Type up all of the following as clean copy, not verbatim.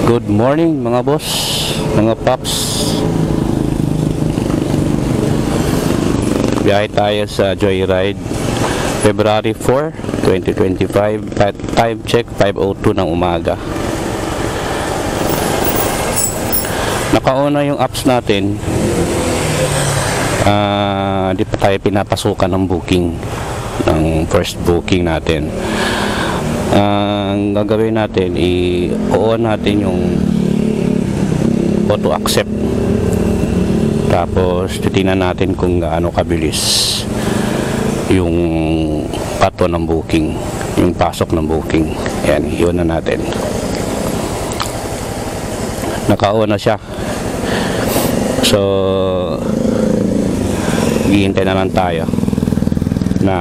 Good morning mga boss, mga paps. Biyahe tayo sa Joyride February 4, 2025. Time check 5:02 ng umaga. Nakauna yung apps natin. Di pa tayo pinapasukan ng booking, ng first booking natin. Ang gagawin natin, i-on natin yung auto accept, tapos titingnan natin kung gaano kabilis yung pato ng booking, yung pasok ng booking. Ayan, yun na natin. Naka-on na siya, so hihintay na lang tayo na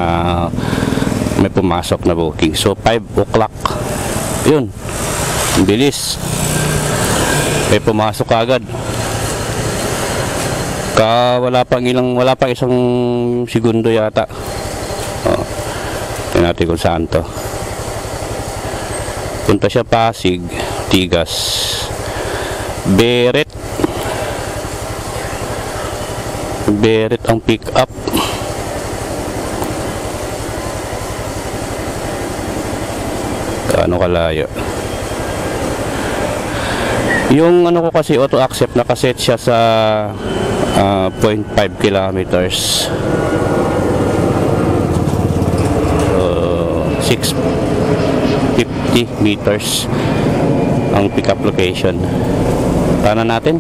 may pumasok na booking. So 5 o'clock yun, bilis, may pumasok agad. Wala pang isang segundo yata. Tingnan natin kung saan to. Punta siya Pasig, Tigas, Beret ang pick up. Ano kalayo yung ano ko kasi auto accept, nakaset siya sa 0.5 kilometers, 650 meters ang pick up location. Tana natin,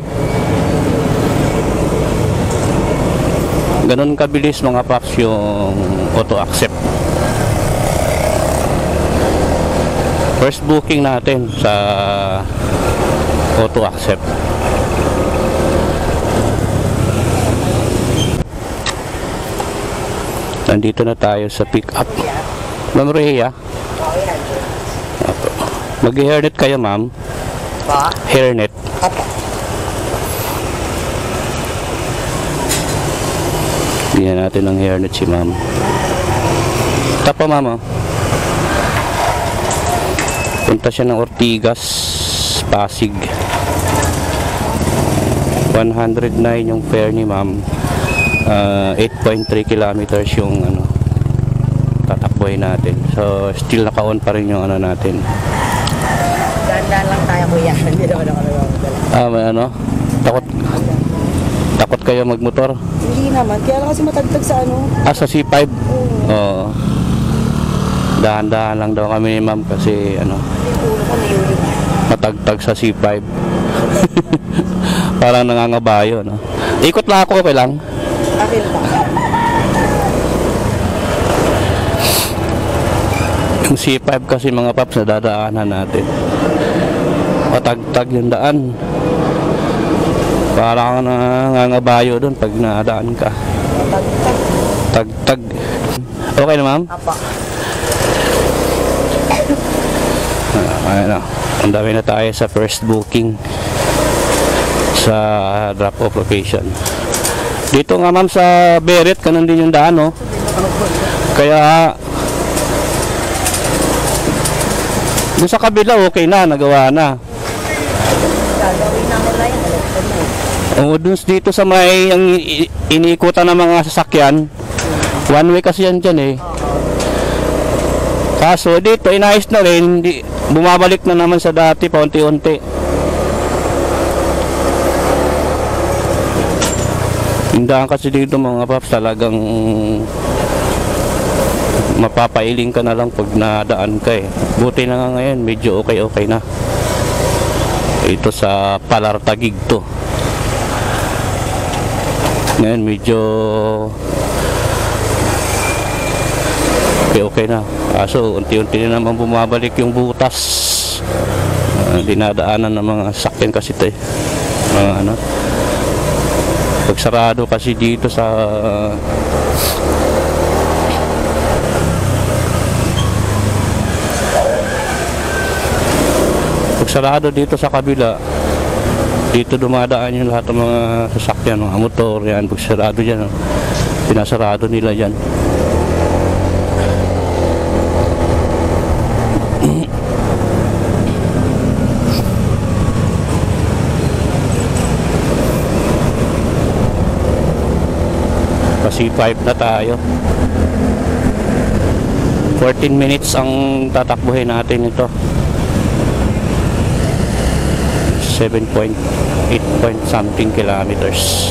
ganun kabilis mga paps yung auto accept. First booking natin sa auto accept. Nandito na tayo sa pick up. Ma'am Rhea, mag-hairnet kayo ma'am? Hairnet. Bigyan natin ng hairnet si ma'am. Tapa ma'am. Punta siya ng Ortigas, Pasig. 109 yung fare ni ma'am. 8.3 kilometers yung tatakbuhin natin. So still naka-on pa rin yung natin. Ganda lang tayo kuya. Hindi naman ako nagmamadala. May takot kayo magmotor? Hindi naman. Kaya lang kasi matagtag sa sa C5? Oo. Dahan-dahan lang daw kami ni ma'am kasi matagtag sa C5. Parang nangangabayo, no? Ikot lang ako, okay lang? Akin pa. Yung C5 kasi mga paps, nadadaanan natin. Matagtag yung daan. Parang nangangabayo doon pag nadaan ka. Tagtag. Okay na ma'am? Apa. Ang dami na tayo sa first booking sa drop-off location. Dito nga ma'am sa Beret, kanan din yung daan, no? Kaya doon sa kabila okay na, nagawa na. Gagawin namin lang yan. Doon dito sa may iniikutan ng mga sasakyan, one way kasi yan dyan eh. Kaso dito inayos na rin, bumabalik na naman sa dati paunti-unti. Tindahan kasi dito mga paps, talagang mapapailing ka na lang pag nadaan ka eh. Buti na nga ngayon, medyo okay na. Ito sa Palartagig to. Ngayon medyo okay na. Kaso unti-unti na naman bumabalik yung butas. Dinadaanan ng mga sakyan kasi ito eh. Mga pagsarado kasi dito sa pagsarado dito sa kabila, dito dumadaan yung lahat ng mga sasakyan, mga motor yan. Pagsarado dyan, pinasarado nila dyan. C5 na tayo. 14 minutes ang tatakbuhin natin ito. 7.8 point something kilometers.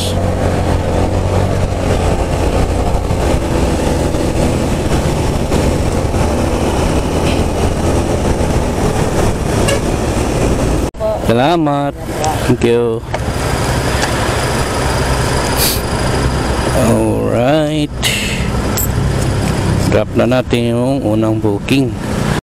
Salamat. Thank you. Alright. Drop na natin yung unang booking.